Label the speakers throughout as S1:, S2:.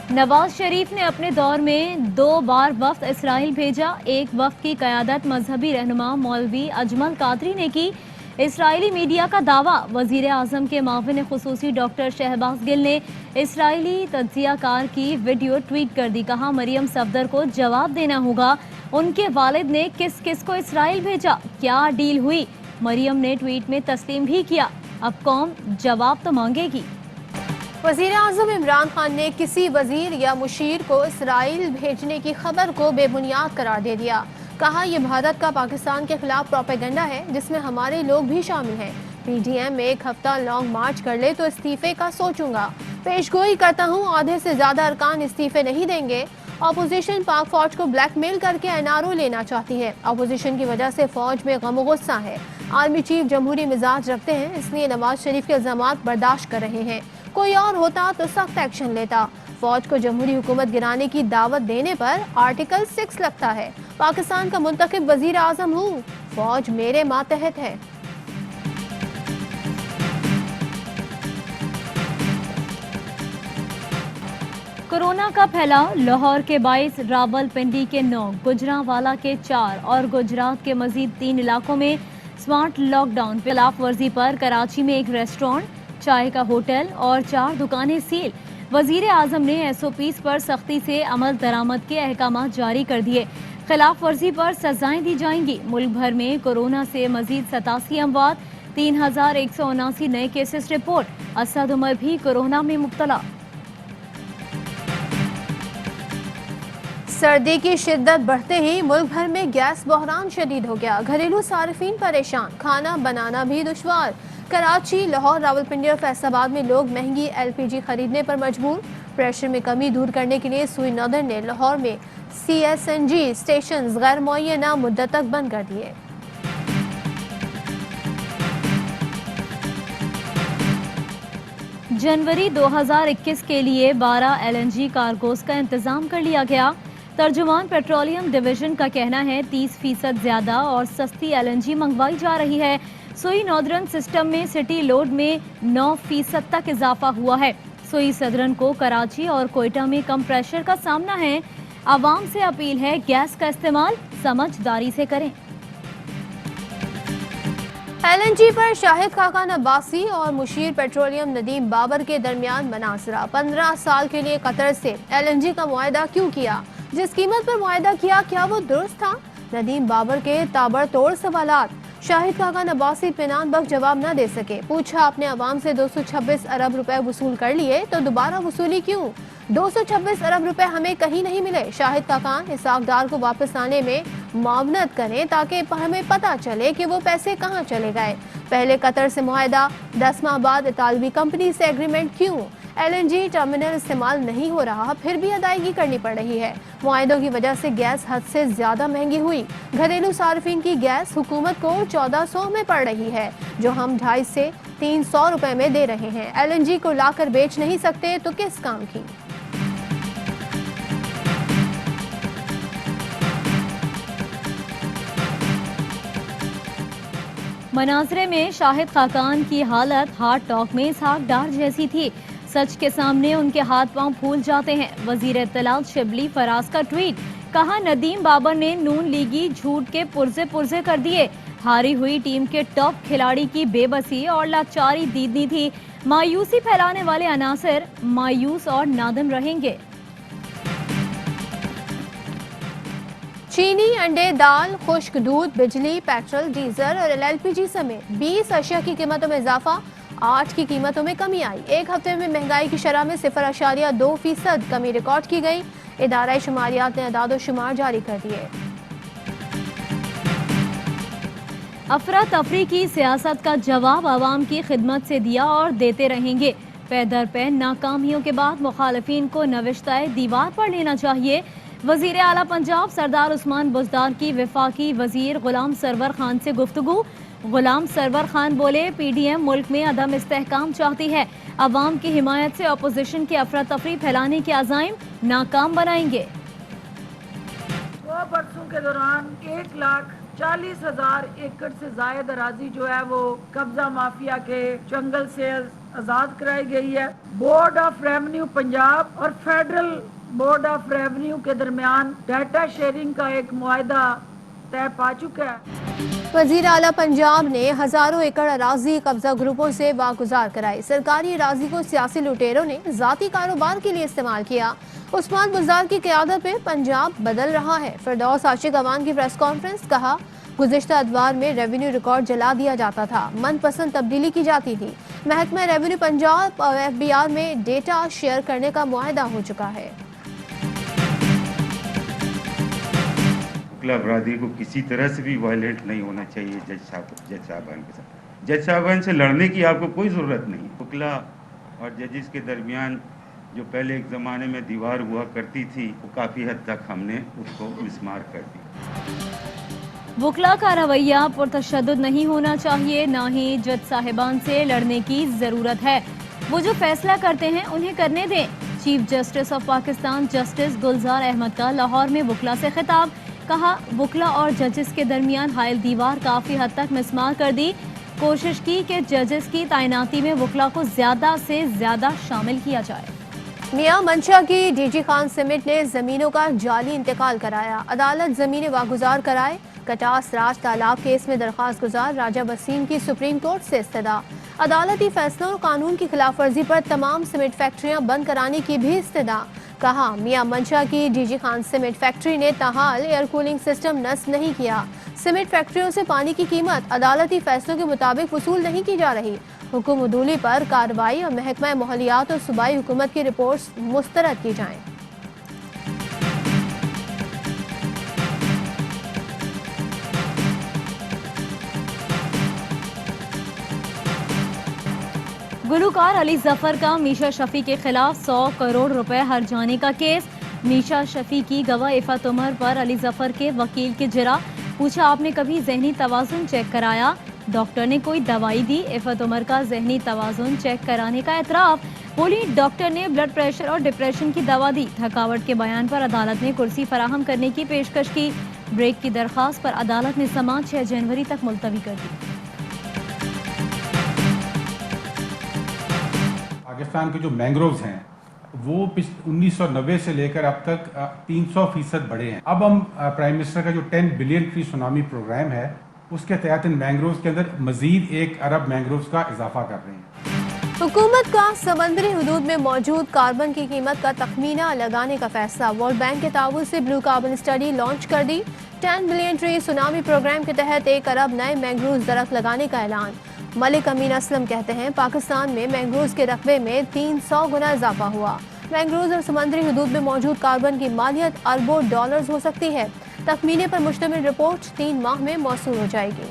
S1: نواز شریف نے اپنے دور میں 2 بار وفد اسرائیل بھیجا۔ ایک وفد کی قیادت مذہبی رہنما مولوی اجمل قادری نے کی۔ اسرائیلی میڈیا کا دعویٰ، وزیر اعظم کے معاون خصوصی ڈاکٹر شہباز گل نے اسرائیلی تجزیہ کار کی ویڈیو ٹویٹ کر دی۔ کہا مریم صفدر کو جواب دینا ہوگا، ان کے والد نے کس کس کو اسرائیل بھیجا، کیا ڈیل ہوئی۔ مریم نے ٹویٹ میں تسلیم بھی کیا، اب قوم جواب تو مانگے گی۔
S2: وزیر اعظم عمران خان نے کسی وزیر یا مشیر کو اسرائیل بھیجنے کی خبر کو بے بنیاد قرار دے دیا۔ کہا یہ بھارت کا پاکستان کے خلاف پروپیگنڈا ہے جس میں ہمارے لوگ بھی شامل ہیں۔ پی ڈی ایم ایک ہفتہ لانگ مارچ کر لے تو استعفے کا سوچوں گا۔ پیش گوئی کرتا ہوں آدھے سے زیادہ ارکان استعفے نہیں دیں گے۔ اپوزیشن پاک فوج کو بلیک میل کر کے این آر او لینا چاہتی ہے۔ اپوزیشن کی وجہ سے فوج میں غم و غصہ ہے۔ آرمی چیف جمہوری مزاج رکھتے ہیں، اس لیے نواز شریف کے الزامات برداشت کر رہے ہیں۔ کوئی اور ہوتا تو سخت ایکشن لیتا۔ فوج کو جمہوری حکومت گرانے کی دعوت دینے پر آرٹیکل 6 لگتا ہے۔ پاکستان کا منتخب وزیر اعظم ہوں، فوج میرے ماتحت ہے۔
S1: کورونا کا پھیلاؤ، لاہور کے 22، راول پنڈی کے 9، گجرانوالہ کے 4 اور گجرات کے مزید 3 علاقوں میں سمارٹ لاک ڈاؤن خلاف ورزی پر کراچی میں ایک ریسٹورانٹ، چائے کا ہوٹل اور 4 دکانیں سیل۔ وزیر اعظم نے ایس او پیز پر سختی سے عمل درآمد کے احکامات جاری کر دیے۔ خلاف ورزی پر سزائیں دی جائیں گی۔ ملک بھر میں کورونا سے مزید 87 اموات، 3179 نئے کیسز رپورٹ۔ اسد عمر بھی کورونا میں مبتلا۔
S2: سردی کی شدت بڑھتے ہی ملک بھر میں گیس بحران شدید ہو گیا۔ گھریلو صارفین پریشان، کھانا بنانا بھی دشوار۔ کراچی، لاہور، راولپنڈی اور فیصل آباد میں لوگ مہنگی ایل پی جی خریدنے پر مجبور۔ پریشر میں کمی دور کرنے کے لیے سوئی نادر نے لاہور میں C S N G stations غیر معینہ مدت تک بند کر دیے۔
S1: جنوری 2021 کے لیے 12 ایل این جی کارگوز کا انتظام کر لیا گیا۔ ترجمان پیٹرولیم ڈویژن کا کہنا ہے 30% زیادہ اور سستی ایل این جی منگوائی جا رہی ہے۔ سوئی ناردرن سسٹم میں سٹی لوڈ میں 9% تک اضافہ ہوا ہے۔ سوئی صدرن کو کراچی اور کوئٹہ میں کم پریشر کا سامنا ہے۔ عوام سے اپیل ہے گیس کا استعمال سمجھداری سے کریں۔
S2: ایل این جی پر شاہد خاقان عباسی اور مشیر پیٹرولیم ندیم بابر کے درمیان مناظرہ۔ 15 سال کے لیے قطر سے ایل این جی کا معاہدہ کیوں کیا؟ جس قیمت پر معاہدہ کیا، کیا وہ درست تھا؟ ندیم بابر کے تابڑتوڑ سوالات۔ شاہد خاقان عباسی اطمینان بخش جواب نہ دے سکے۔ پوچھا اپنے عوام سے 226 ارب روپے وصول کر لیے تو دوبارہ وصولی کیوں؟ 226 ارب روپے ہمیں کہیں نہیں ملے۔ شاہد خاقان اسحاق ڈار کو واپس آنے میں معاونت کریں تاکہ ہمیں پتہ چلے کہ وہ پیسے کہاں چلے گئے۔ پہلے قطر سے معاہدہ، 10 ماہ بعد اطالوی کمپنی سے ایگریمنٹ کیوں؟ ایل این جی ٹرمینل استعمال نہیں ہو رہا، پھر بھی ادائیگی کرنی پڑ رہی ہے۔ معاہدوں کی وجہ سے گیس حد سے زیادہ مہنگی ہوئی۔ گھریلو صارفین کی گیس حکومت کو 1400 میں پڑ رہی ہے، جو ہم 250 سے 300 روپے میں دے رہے ہیں۔ ایل این جی کو لا کر بیچ نہیں سکتے تو کس کام کی؟
S1: مناظرے میں شاہد خاقان کی حالت ہارٹ ٹاک میں اسحاق ڈار جیسی تھی۔ سچ کے سامنے ان کے ہاتھ پاؤں پھول جاتے ہیں۔ وزیر اطلاعات شبلی فراز کا ٹویٹ، کہا ندیم بابر نے نون لیگی جھوٹ کے پرزے کر دیے۔ ہاری ہوئی ٹیم کے ٹاپ کھلاڑی کی بے بسی اور لاچاری دیدنی تھی۔ مایوسی پھیلانے والے عناصر مایوس اور نادم رہیں گے۔
S2: چینی، انڈے، دال، خشک دودھ، بجلی، پیٹرول، ڈیزل اور ایل پی جی سمیت 20 اشیاء کی قیمتوں میں اضافہ، 8 کی قیمتوں میں کمی آئی۔ ایک ہفتے میں مہنگائی کی شرح میں 0.2% کمی ریکارڈ کی گئی۔ ادارہ شماریات نے اعداد و شمار جاری کر دیے۔
S1: افراتفری کی سیاست کا جواب عوام کی خدمت سے دیا اور دیتے رہیں گے۔ پے در پے ناکامیوں کے بعد مخالفین کو نوشتہ دیوار پر لینا چاہیے۔ وزیر اعلیٰ پنجاب سردار عثمان بزدار کی وفاقی وزیر غلام سرور خان سے گفتگو۔ غلام سرور خان بولے پی ڈی ایم ملک میں عدم استحکام چاہتی ہے، عوام کی حمایت سے اپوزیشن کے افراتفری پھیلانے کے عزائم ناکام بنائیں گے۔
S3: 2 برسوں کے دوران 1,40,000 ایکڑ سے زائد اراضی جو ہے وہ قبضہ مافیا کے جنگل سیلز आजाद कराई गई है। बोर्ड ऑफ रेवेन्यू पंजाब और फेडरल बोर्ड ऑफ रेवेन्यू के दरमियान डाटा शेयरिंग का एक मुआहदा तय पा चुका है।
S2: वजीर आला पंजाब ने हजारों एकड़ अराजी कब्जा ग्रुपों से वागुजार कराई। सरकारी अराजी को सियासी लुटेरों ने जाती कारोबार के लिए इस्तेमाल किया। उस्मान बुज़दार की क़यादत में पंजाब बदल रहा है। फिरदौस आशिक अवान की प्रेस कॉन्फ्रेंस, कहा गुज़िश्ता अदवार में रेवेन्यू रिकॉर्ड जला दिया जाता था, मनपसंद तब्दीली की जाती थी। महकमा रेवेन्यू पंजाब और FBR में डेटा शेयर करने का मुआहदा हो चुका है।
S4: अपराधी को किसी तरह से भी वायलेंट नहीं होना चाहिए जज साहबान के साथ। जज साहबान से लड़ने की आपको कोई ज़रूरत नहीं। वकला और जजेस के दरमियान जो पहले एक ज़माने में दीवार हुआ करती थी, वो काफ़ी हद तक हमने उसको मिसमार कर दी।
S1: वकला का रवैया पुरतशद्दुद नहीं होना चाहिए, ना ही जज साहिबान से लड़ने की ज़रूरत है। वो जो फैसला करते हैं उन्हें करने दें। Chief justice of Pakistan justice Gulzar Ahmed का लाहौर में वकला से खिताब, कहा वकला और जजेस के दरमियान हायल दीवार काफ़ी हद तक मिसमार कर दी। कोशिश की कि जजेस की तैनाती में वकला को ज़्यादा से ज़्यादा शामिल किया जाए।
S2: मियां मंशा की DG खान सिमेंट ने ज़मीनों का जाली इंतकाल कराया। अदालत ज़मीनें वागुजार कराए। कटास राज तालाब केस में दरख्वास्त गुजार राजा वसीम की सुप्रीम कोर्ट से इस्तदा। अदालती फैसलों और कानून की खिलाफ वर्जी पर तमाम सीमेंट फैक्ट्रियां बंद कराने की भी इस्तदा। कहा मियां मंशा की DG खान सीमेंट फैक्ट्री ने ताहाल एयर कूलिंग सिस्टम नस्ब नहीं किया। सीमेंट फैक्ट्रियों से पानी की कीमत अदालती फैसलों के मुताबिक वसूल नहीं की जा रही। हुक्म उदूली पर कार्रवाई और महकमा माहौलियात और सूबाई हुकूमत की रिपोर्ट्स मुस्तरद की जाएं।
S1: गुलूकार अली जफर का मीशा शफी के खिलाफ 100 करोड़ रुपए हर्जाने का केस। मीशा शफी की गवाह इफ़त उमर पर अली जफर के वकील के जरा, पूछा आपने कभी जहनी तवाज़ुन चेक कराया? डॉक्टर ने कोई दवाई दी? इफ़त उमर का जहनी तवाज़ुन चेक कराने का एतराफ़। बोली डॉक्टर ने ब्लड प्रेशर और डिप्रेशन की दवा दी। थकावट के बयान पर अदालत ने कुर्सी फराहम करने की पेशकश की। ब्रेक की दरख्वास्त पर अदालत ने समाअत 6 जनवरी तक मुलतवी कर दी।
S5: पाकिस्तान के जो मैंग्रोव्स हैं वो 1990 से लेकर अब तक 300% बढ़े हैं। अब हम प्राइम मिनिस्टर का जो 10 बिलियन ट्री सुनामी प्रोग्राम है उसके तहत इन मैंग्रोव्स के अंदर मजीद 1 अरब मैंग्रोव्स का इजाफा कर रहे हैं।
S2: हुकूमत का समंदरी हदूद में मौजूद कार्बन की कीमत का तखमीना लगाने का फैसला। वर्ल्ड बैंक के ताउन से ब्लू कार्बन स्टडी लॉन्च कर दी। 10 बिलियन ट्री सुनामी प्रोग्राम के तहत 1 अरब नए मैंग्रोव दरख्त लगाने का ऐलान। मलिक अमीन असलम कहते हैं पाकिस्तान में मैंग्रोव्स के रकबे में 300 गुना इजाफा हुआ। मैंग्रोव्स और समंदरी हदूद में मौजूद कार्बन की मालियत अरबों डॉलर्स हो सकती है। तखमीने पर मुश्तमिल रिपोर्ट 3 माह में मौसूल हो जाएगी।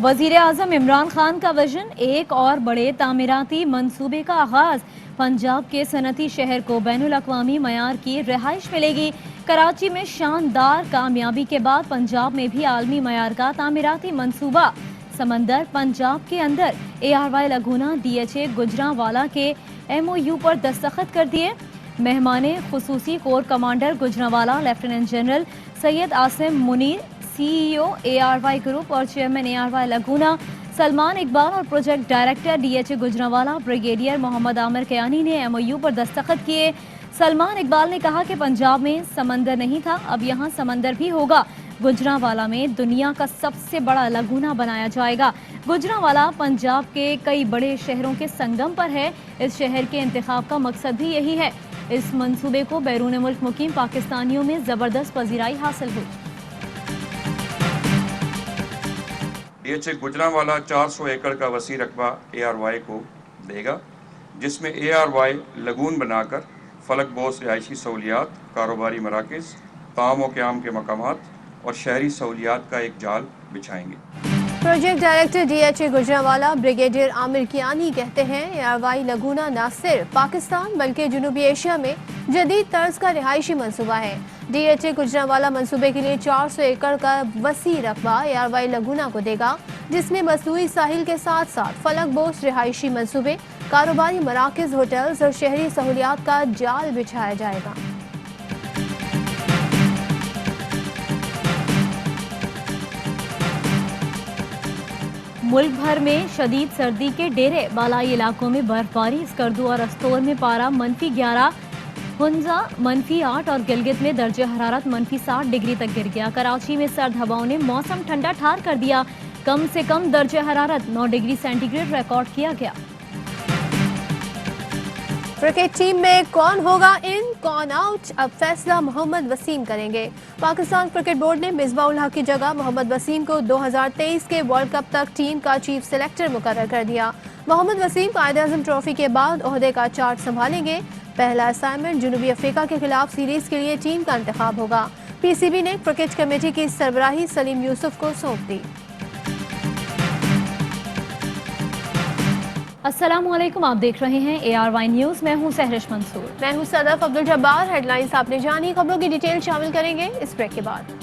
S1: वजीर आज़म इमरान खान का विजन, एक और बड़े तामीराती मंसूबे का आगाज। पंजाब के सनती शहर को बैनुल अक़वामी मयार की रिहाइश मिलेगी। कराची में शानदार कामयाबी के बाद पंजाब में भी आलमी मयार का तामीराती मंसूबा। समंदर पंजाब के अंदर ARY लगूना DHA गुजरांवाला के MOU पर दस्तखत कर दिए। मेहमान खुसूसी corps commander Gujranwala lieutenant general Syed Asim Munir, CEO ARY group और chairman ARY Laguna Salman Iqbal और project director DHA Gujranwala brigadier Mohammad Aamir Kayani ने MOU पर दस्तखत किए। सलमान इकबाल ने कहा कि पंजाब में समंदर नहीं था, अब यहाँ समंदर भी होगा। गुजरांवाला में दुनिया का सबसे बड़ा लगूना बनाया जाएगा। गुजरांवाला पंजाब के कई बड़े शहरों के संगम पर है। इस शहर के इंतखाब का मकसद भी यही है। इस मंसूबे को बैरून मुल्क मुकीम पाकिस्तानियों में जबरदस्त पजीराई हासिल हुई।
S6: DHA गुजरांवाला 400 एकड़ का वसी रकबा ARY को देगा, जिसमें ARY लगून बनाकर फलक बोस रिहायशी सहूलियात, कारोबारी मराकज़, ताम व क़याम के मकामात और शहरी सहूलियात का एक जाल बिछाएंगे।
S2: Project director DHA Gujranwala brigadier Aamir Kayani कहते हैं ARY लगूना न सिर्फ पाकिस्तान बल्कि जनूबी एशिया में जदीद तर्ज का रिहायशी मंसूबा है। DHA गुजरांवाला मंसूबे के लिए 400 एकड़ का वसी रकबा ARY लगूना को देगा, जिसमें मसनूई साहिल के साथ साथ फलक बोस रिहायशी मंसूबे, कारोबारी मराकज़, होटल्स और शहरी सहूलियात का जाल बिछाया जाएगा।
S1: मुल्क भर में शदीद सर्दी के डेरे, बालाई इलाकों में बर्फबारी, स्कर्दू और अस्तोर में पारा -11, हुंजा -8 और गिलगित में दर्जे हरारत -60 डिग्री तक गिर गया। कराची में सर्द हवाओं ने मौसम ठंडा ठार कर दिया। कम से कम दर्जे हरारत 9 डिग्री सेंटीग्रेड रिकॉर्ड किया गया।
S2: क्रिकेट टीम में कौन होगा इन, कौन आउट, अब फैसला मोहम्मद वसीम करेंगे। पाकिस्तान क्रिकेट बोर्ड ने मिसबाह उल हक की जगह मोहम्मद वसीम को 2023 के वर्ल्ड कप तक टीम का चीफ सेलेक्टर मुकर्रर कर दिया। मोहम्मद वसीम कायद-ए-आज़म ट्रॉफी के बाद ओहदे का चार्ज संभालेंगे। पहला असाइनमेंट जनूबी अफ्रीका के खिलाफ सीरीज के लिए टीम का इंतखाब होगा। पीसीबी ने क्रिकेट कमेटी की सरबराही सलीम यूसुफ को सौंप दी।
S1: अस्सलामुअलैकुम, आप देख रहे हैं ARY न्यूज़। मैं हूं सहरिश मंसूर।
S2: मैं हूं सदफ अब्दुल जब्बार। हेडलाइंस आपने जानी, खबरों की डिटेल शामिल करेंगे इस ब्रेक के बाद।